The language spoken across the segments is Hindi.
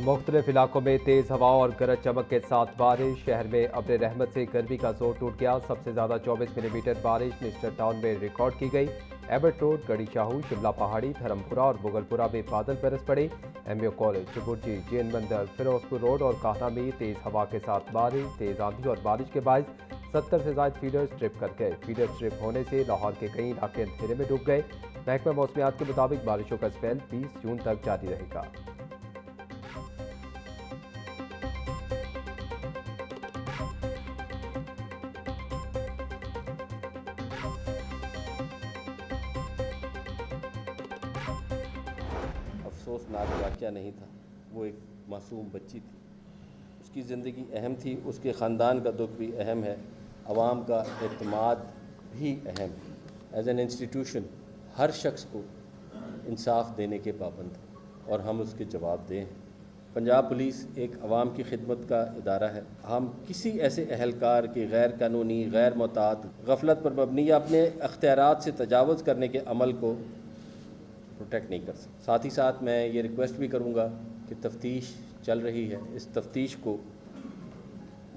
मुख्तलिफ इलाकों में तेज़ हवा और गरज चमक के साथ बारिश। शहर में अब्र रहमत से गर्मी का जोर टूट गया। सबसे ज़्यादा 24 मिलीमीटर बारिश मिस्टर टाउन में रिकॉर्ड की गई। एबर्ट रोड, गढ़ी शाहू, शिमला पहाड़ी, धर्मपुरा और मुगलपुरा में बादल बरस पड़े। एमयू कॉलेज, चुबुर्जी, जैन मंदिर, फिरोजपुर रोड और कान्हा में तेज़ हवा के साथ बारिश। तेज़ आंधी और बारिश के बायस 70 से ज़ायद फीडर्स ट्रिप कर गए। फीडर ट्रिप होने से लाहौर के कई इलाके अंधेरे में डूब गए। महकमा मौसमियात के मुताबिक बारिशों का स्पेल 20 जून तक जारी रहेगा। अफसोसनाक वाक़या नहीं था। वो एक मासूम बच्ची थी, उसकी ज़िंदगी अहम थी, उसके ख़ानदान का दुख भी अहम है, अवाम का एतमाद भी अहम है। एज एन इंस्टीट्यूशन हर शख्स को इंसाफ देने के पाबंद हैं और हम उसके जवाबदेह हैं। पंजाब पुलिस एक अवाम की खिदमत का इदारा है। हम किसी ऐसे अहलकार के गैर कानूनी, गैर मुताद, गफलत पर मबनी या अपने अख्तियारात से तजावुज़ करने के अमल को प्रोटेक्ट नहीं कर सकते। साथ ही साथ मैं ये रिक्वेस्ट भी करूँगा कि तफ्तीश चल रही है, इस तफ्तीश को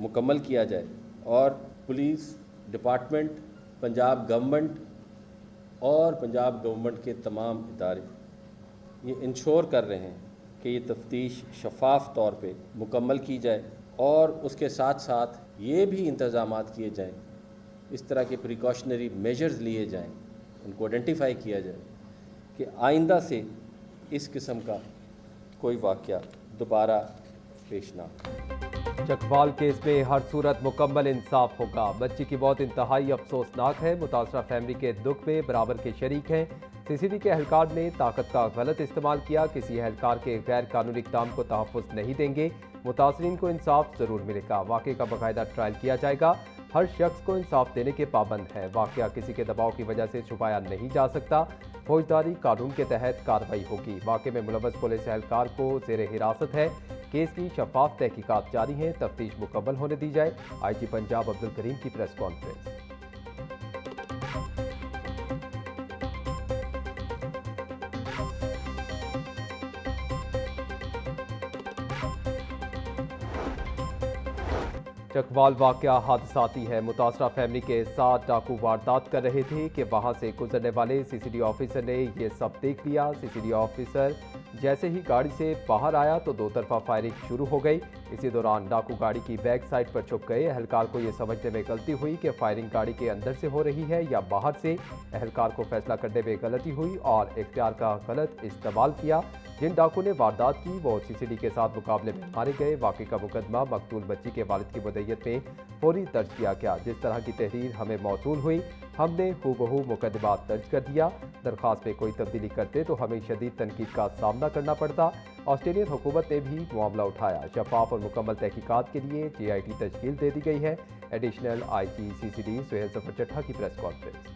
मुकम्मल किया जाए और पुलिस डिपार्टमेंट, पंजाब गवर्नमेंट और पंजाब गवर्नमेंट के तमाम इदारे ये इंश्योर कर रहे हैं कि ये तफ्तीश शफाफ तौर पे मुकम्मल की जाए और उसके साथ साथ ये भी इंतज़ामात किए जाएँ, इस तरह के प्रिकॉशनरी मेजर्स लिए जाएँ, उनको आइडेंटिफाई किया जाए कि आइंदा से इस किस्म का कोई वाक़या दोबारा पेश ना हो। चकवाल केस में हर सूरत मुकम्मल इंसाफ होगा। बच्ची की मौत इंतहाई अफसोसनाक है। मुतासरा फैमिली के दुख में बराबर के शरीक हैं। सीसीडी के एहलकार ने ताकत का गलत इस्तेमाल किया। किसी एहलकार के गैर कानूनी इक़दाम को तहफ़्फ़ुज़ नहीं देंगे। मुतासरीन को इंसाफ ज़रूर मिलेगा। वाक़े का बाकायदा ट्रायल किया जाएगा। हर शख्स को इंसाफ देने के पाबंद हैं। वाक़या किसी के दबाव की वजह से छुपाया नहीं जा सकता। फौजदारी कानून के तहत कार्रवाई होगी। वाक़े में मुलव्वस पुलिस एहलकार को ज़ेरे हिरासत है। केस की शफाफ तहकीकात जारी हैं। तफ्तीश मुकम्मल होने दी जाए। IG पंजाब अब्दुल करीम की प्रेस कॉन्फ्रेंस। चकवाल वाक़या हादसाती है। मुतासरा फैमिली के साथ डाकू वारदात कर रहे थे कि वहां से गुजरने वाले सीसीडी ऑफिसर ने यह सब देख लिया। सीसीडी ऑफिसर जैसे ही गाड़ी से बाहर आया तो दो तरफा फायरिंग शुरू हो गई। इसी दौरान डाकू गाड़ी की बैक साइड पर छुप गए। एहलकार को यह समझने में गलती हुई कि फायरिंग गाड़ी के अंदर से हो रही है या बाहर से। एहलकार को फैसला करने में गलती हुई और इख्तियार का गलत इस्तेमाल किया। जिन डाकू ने वारदात की वो सीसीडी के साथ मुकाबले में मारे गए। वाक़े का मुकदमा मकतूल बच्ची के वालिद की मुद्दत में फौरी दर्ज किया गया। जिस तरह की तहरीर हमें मौसूल हुई हमने हूबहू मुकदमा दर्ज कर दिया। दरख्वास्त में कोई तब्दीली करते तो हमें शदीद तनकीद का सामना करना पड़ता। ऑस्ट्रेलियन हुकूमत ने भी मामला उठाया। शफाफ और मुकम्मल तहकीकात के लिए JIT तश्कील दे दी गई है। Additional IG CCD Suhail Zafar Chattha की प्रेस कॉन्फ्रेंस।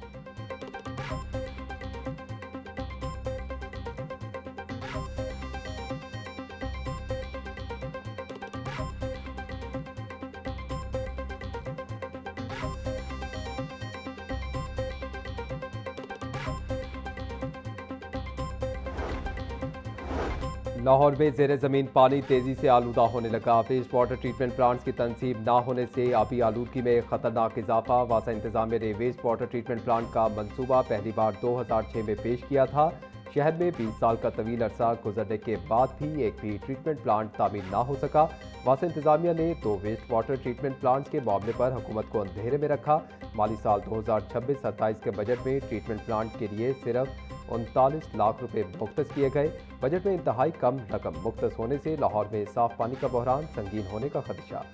लाहौर में ज़ेरे ज़मीन पानी तेज़ी से आलूदा होने लगा। वेस्ट वाटर ट्रीटमेंट प्लांट्स की तनसीब ना होने से आबी आलूदगी में ख़तरनाक इजाफा। वासा इंतज़ामिया ने वेस्ट वाटर ट्रीटमेंट प्लांट का मनसूबा पहली बार 2006 में पेश किया था। शहर में 20 साल का तवील अरसा गुजरने के बाद भी एक भी ट्रीटमेंट प्लांट तामीर ना हो सका। वासा इंतज़ामिया ने 2 वेस्ट वाटर ट्रीटमेंट प्लांट्स के मामले पर हुकूमत को अंधेरे में रखा। माली साल 2026-27 के बजट में ट्रीटमेंट प्लांट के लिए सिर्फ 39 लाख रुपए मुख्तस किए गए। बजट में इंतहाई कम रकम मुख्तस होने से लाहौर में साफ पानी का बहरान संगीन होने का खदशा।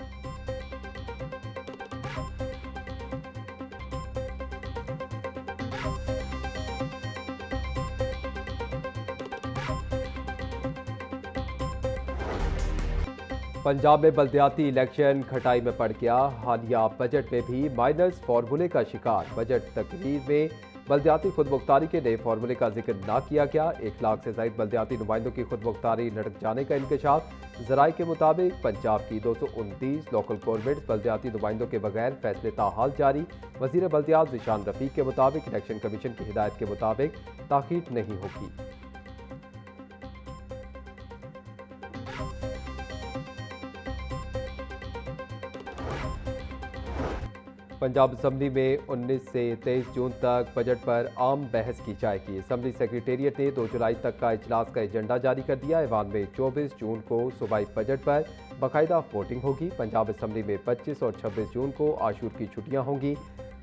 पंजाब में बल्दियाती इलेक्शन खटाई में पड़ गया। हालिया बजट में भी माइनर्स फार्मूले का शिकार। बजट तकरीर में बल्दियाती खुदमुख्तारी के नए फार्मूले का जिक्र ना किया गया। 1 लाख से ज़ायद बल्दियाती नुमाइंदों की खुदमुख्तारी लटक जाने का इंकशाफ। ज़राए के मुताबिक पंजाब की 229 लोकल गवर्नमेंट बल्दियाती नुमाइंदों के बगैर फैसले ताहाल जारी। वज़ीर बल्दियात ज़ीशान रफ़ीक के मुताबिक इलेक्शन कमीशन की हिदायत के मुताबिक ताख़ीर नहीं होगी। पंजाब असम्बली में 19 से 23 जून तक बजट पर आम बहस की जाएगी। असम्बली सेक्रेटेरिएट ने 2 जुलाई तक का इजलास का एजेंडा जारी कर दिया। ऐवान में 24 जून को सूबाई बजट पर बाकायदा वोटिंग होगी। पंजाब असम्बली में 25 और 26 जून को आशूर की छुट्टियां होंगी।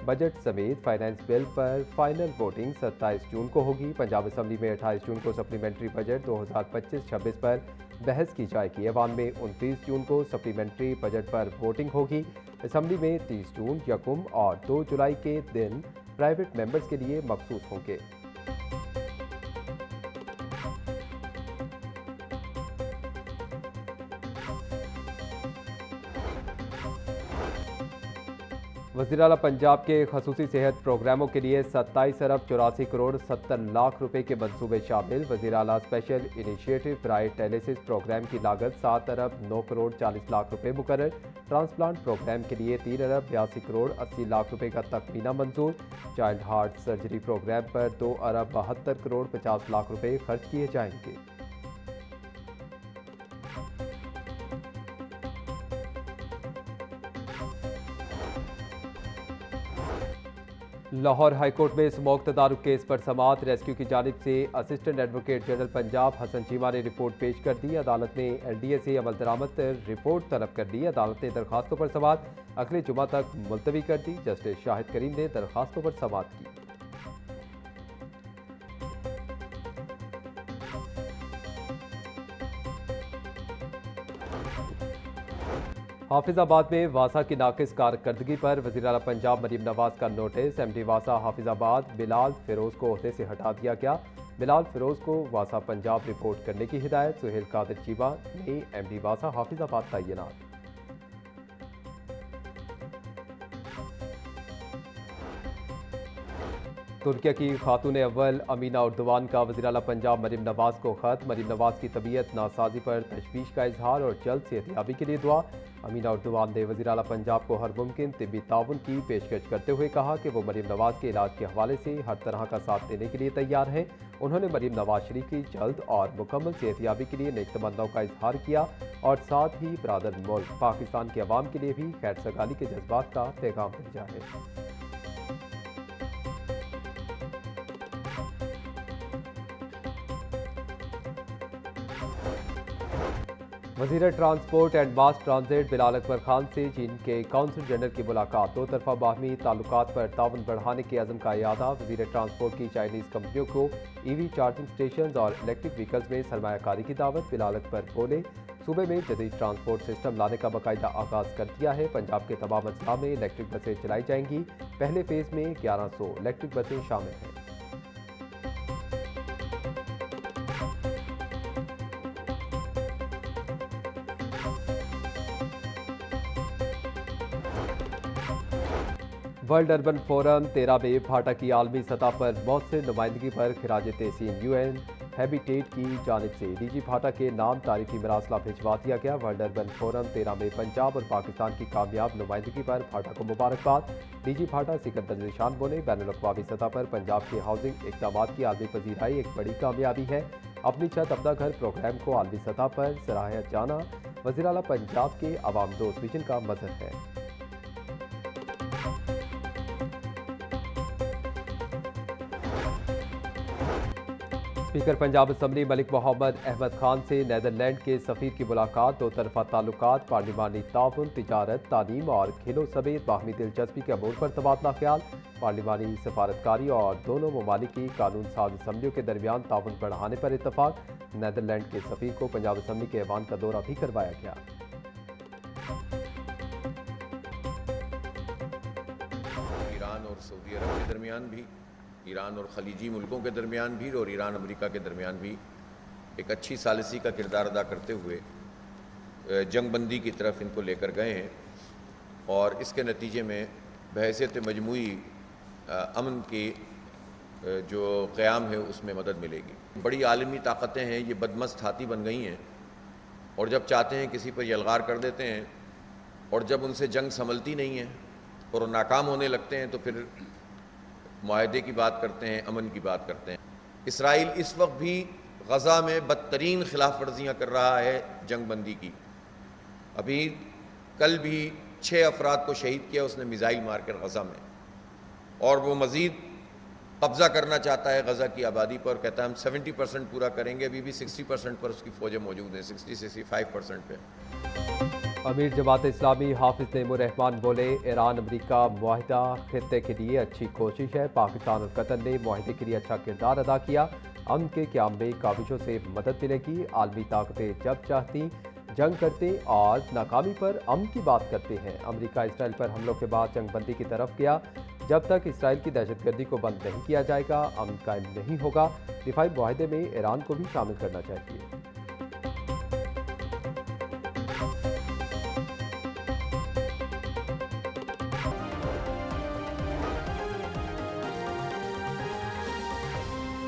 बजट समेत फाइनेंस बिल पर फाइनल वोटिंग 27 जून को होगी। पंजाब असम्बली में 28 जून को सप्लीमेंट्री बजट 2025-26 पर बहस की जाएगी। ऐवान में 29 जून को सप्लीमेंट्री बजट पर वोटिंग होगी। असम्बली में 30 जून, यकम और 2 जुलाई के दिन प्राइवेट मेंबर्स के लिए मखसूस होंगे। वज़ीर आला पंजाब के खसूसी सेहत प्रोग्रामों के लिए 27 अरब 84 करोड़ 70 लाख रुपए के मंसूबे शामिल। वज़ीर आला special initiative bright dialysis program की लागत 7 अरब 9 करोड़ 40 लाख रुपए मुकर्रर। ट्रांसप्लांट प्रोग्राम के लिए 3 अरब 82 करोड़ 80 लाख रुपए का तखमीना मंजूर। चाइल्ड हार्ट सर्जरी प्रोग्राम पर 2 अरब 72 करोड़ 50 लाख रुपए खर्च किए जाएंगे। लाहौर हाईकोर्ट में स्मोक तदारुक केस पर समाअत। रेस्क्यू की जानिब से assistant advocate general Punjab Hasan Cheema ने रिपोर्ट पेश कर दी। अदालत ने LDA से अमल दरामद रिपोर्ट तलब कर दी। अदालत ने दरखास्तों पर समाअत अगले जुमा तक मुलतवी कर दी। जस्टिस शाहिद करीम ने दरखास्तों पर समाअत की। हाफिजाबाद में वासा की नाकिस कारकर्दगी पर वज़ीर आला पंजाब मरीम नवाज का नोटिस। MD वासा हाफिजाबाद बिलाल फिरोज को ओहदे से हटा दिया गया। बिलाल फिरोज को वासा पंजाब रिपोर्ट करने की हिदायत। सुहेल कादिर चीमा ने MD वासा हाफिजाबाद तैनात। तुर्किया की खातून अव्वल अमीना उर्दवान का वज़ीर आला पंजाब मरीम नवाज को खत। मरीम नवाज की तबीयत नासाजी पर तशवीश का इजहार और जल्द सेहतयाबी के लिए दुआ। अमीना उर्दवान ने वज़ीर आला पंजाब को हर मुमकिन तिब्बी ताउन की पेशकश करते हुए कहा कि वो मरीम नवाज के इलाज के हवाले से हर तरह का साथ देने के लिए तैयार हैं। उन्होंने मरीम नवाज शरीफ की जल्द और मुकम्मल सेहतयाबी के लिए नेक तमन्नाओं का इजहार किया और साथ ही बरादर मुल्क पाकिस्तान के अवाम के लिए भी खैर सगाली के जज्बात का पैगाम भेजा है। वज़ीर transport and mass transit Bilal Akbar Khan से चीन के काउंसिल जनरल की मुलाकात। दो तरफा बाहमी ताल्लुकात पर ताउन बढ़ाने के अज़म का इयादा। वज़ीर ट्रांसपोर्ट की चाइनीज़ कंपनियों को EV चार्जिंग स्टेशन और इलेक्ट्रिक व्हीकल्स में सरमायाकारी की दावत। बिलाल अकबर बोले, सूबे में जदीद ट्रांसपोर्ट सिस्टम लाने का बाकायदा आगाज़ कर दिया है। पंजाब के तमाम अजला में इलेक्ट्रिक बसें चलाई जाएंगी। पहले फेज़ में 1100 इलेक्ट्रिक बसें शामिल हैं। वर्ल्ड अर्बन फोरम 13 में भाटा की आलमी सतह पर मौसर नुमाइंदगी पर खिराज तहसीन UN हैबिटेट की जानिब से DG भाटा के नाम तारीखी मरासला भिजवा दिया गया। वर्ल्ड अर्बन फोरम 13 में पंजाब और पाकिस्तान की कामयाब नुमाइंदगी पर भाटा को मुबारकबाद। DG भाटा सिकंदर निशान बोले, बैनुल-अक़वामी सतह पर पंजाब के हाउसिंग इक़दामात की आलमी पजीराई एक बड़ी कामयाबी है। अपनी छत अपना घर प्रोग्राम को आलमी सतह पर सराहा जाना वज़ीर आला पंजाब के अवाम दोस्त विजन का मज़हर है। स्पीकर पंजाब असम्बली मलिक मोहम्मद अहमद खान से नीदरलैंड के सफ़ीर की मुलाकात। दो तरफा ताल्लुकात, पार्लिमानी ताउन, तिजारत, तालीम और खेलों समेत बाहमी दिलचस्पी के अमूर पर तबादला ख्याल। पार्लिमानी सफारतकारी और दोनों ममालिक की कानून साज असम्बलियों के दरमियान ताउन बढ़ाने पर इतफाक। नीदरलैंड के सफ़ीर को पंजाब असम्बली के ऐवान का दौरा भी करवाया गया। ईरान और सऊदी अरब के दरमियान भी, ईरान और खलीजी मुल्कों के दरमियान भी और ईरान अमेरिका के दरमियान भी एक अच्छी सालिसी का किरदार अदा करते हुए जंगबंदी की तरफ इनको लेकर गए हैं और इसके नतीजे में बहैसियत मजमूई अमन की जो क़याम है उसमें मदद मिलेगी। बड़ी आलमी ताकतें हैं, ये बदमस्त हाथी बन गई हैं और जब चाहते हैं किसी पर यलगार कर देते हैं और जब उनसे जंग संभलती नहीं है और नाकाम होने लगते हैं तो फिर मुआहदे की बात करते हैं, अमन की बात करते हैं। इसराइल इस वक्त भी गज़ा में बदतरीन खिलाफ वर्जियाँ कर रहा है जंगबंदी की। अभी कल भी 6 अफराद को शहीद किया उसने मिज़ाइल मार कर गज़ा में, और वो मज़ीद कब्ज़ा करना चाहता है गज़ा की आबादी पर। कहता है हम 70% पूरा करेंगे, अभी भी 60% पर उसकी फ़ौजें मौजूद हैं, 60-65% पे। अमीर जमात इस्लामी हाफिज नईमुर रहमान बोले, ईरान अमेरिका मुआहिदा खित्ते के लिए अच्छी कोशिश है। पाकिस्तान और कतर ने मुआहिदे के लिए अच्छा किरदार अदा किया। अमन के क़याम में काविशों से मदद मिलेगी। आलमी ताकतें जब चाहती जंग करते और नाकामी पर अमन की बात करते हैं। अमेरिका इसराइल पर हमलों के बाद जंगबंदी की तरफ गया। जब तक इसराइल की दहशतगर्दी को बंद नहीं किया जाएगा, अमन कायम नहीं होगा। दिफाई मुआहिदे में ईरान को भी शामिल करना चाहिए।